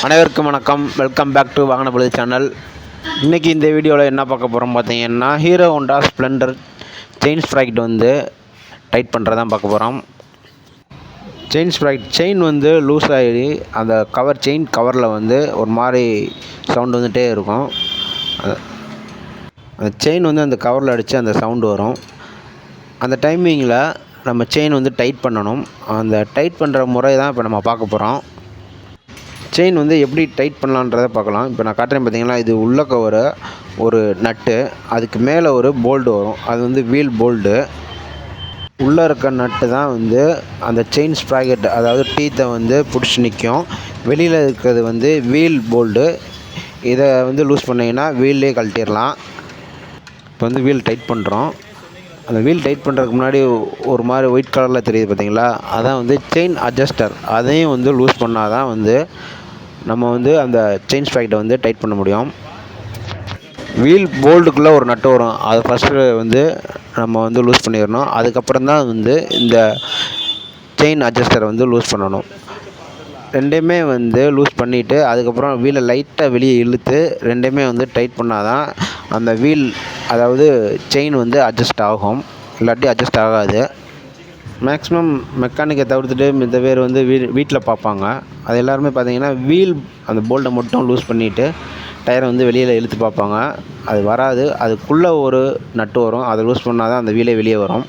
அனைவருக்கும் வணக்கம். Welcome back to வாகன பழுது சேனல். இன்றைக்கி இந்த வீடியோவில் என்ன பார்க்க போகிறோம் பார்த்தீங்கன்னா, hero Honda Splendor chain sprocket வந்து டைட் பண்ணுறதான் பார்க்க போகிறோம். செயின் ஸ்ப்ராக்கெட் செயின் வந்து லூஸ் ஆகி அந்த செயின் கவரில் வந்து ஒரு மாதிரி சவுண்டு வந்துகிட்டே இருக்கும். அந்த செயின் வந்து அந்த கவரில் அடித்து அந்த சவுண்டு வரும். அந்த டைமிங்கில் நம்ம செயின் வந்து டைட் பண்ணணும். அந்த டைட் பண்ணுற முறை தான் இப்போ நம்ம பார்க்க போகிறோம். செயின் வந்து எப்படி டைட் பண்ணலான்றதை பார்க்கலாம். இப்போ நான் காட்டுறேன் பார்த்தீங்களா, இது உள்ள கவரு ஒரு நட்டு, அதுக்கு மேலே ஒரு போல்டு வரும். அது வந்து வீல் போல்டு. உள்ளே இருக்க நட்டு தான் வந்து அந்த செயின் ஸ்ப்ராக்கெட், அதாவது டீத்தை வந்து பிடிச்சி நிற்கும். வெளியில் இருக்கிறது வந்து வீல் போல்டு. இதை வந்து லூஸ் பண்ணிங்கன்னா வீல்லே கழட்டிடலாம். இப்போ வந்து வீல் டைட் பண்ணுறோம். அந்த வீல் டைட் பண்ணுறதுக்கு முன்னாடி ஒரு மாதிரி ஒயிட் கலரில் தெரியுது பார்த்தீங்களா, அதான் வந்து செயின் அட்ஜஸ்டர். அதையும் வந்து லூஸ் பண்ணால் தான் வந்து நம்ம வந்து அந்த செயின் ஸ்ப்ராக்கெட்டை வந்து டைட் பண்ண முடியும். வீல் போல்டுக்குள்ளே ஒரு நட்டு வரும். அதை ஃபஸ்ட்டு வந்து நம்ம வந்து லூஸ் பண்ணிடணும். அதுக்கப்புறம் தான் வந்து இந்த செயின் அட்ஜஸ்டரை வந்து லூஸ் பண்ணணும். ரெண்டையுமே வந்து லூஸ் பண்ணிவிட்டு அதுக்கப்புறம் வீலை லைட்டாக வெளியே இழுத்து ரெண்டையுமே வந்து டைட் பண்ணால் தான் அந்த வீல், அதாவது செயின் வந்து அட்ஜஸ்ட் ஆகும். இல்லாட்டி அட்ஜஸ்ட் ஆகாது. மேக்ஸிமம் மெக்கானிக்கை தவிர்த்துட்டு மித்த பேர் வந்து வீட்டில் பார்ப்பாங்க. அது எல்லாருமே பார்த்தீங்கன்னா வீல் அந்த போல்ட்டை மட்டும் லூஸ் பண்ணிவிட்டு டயரை வந்து வெளியில் இழுத்து பார்ப்பாங்க. அது வராது. அதுக்குள்ளே ஒரு நட்டு வரும். அதை லூஸ் பண்ணால் தான் அந்த வீலே வெளியே வரும்.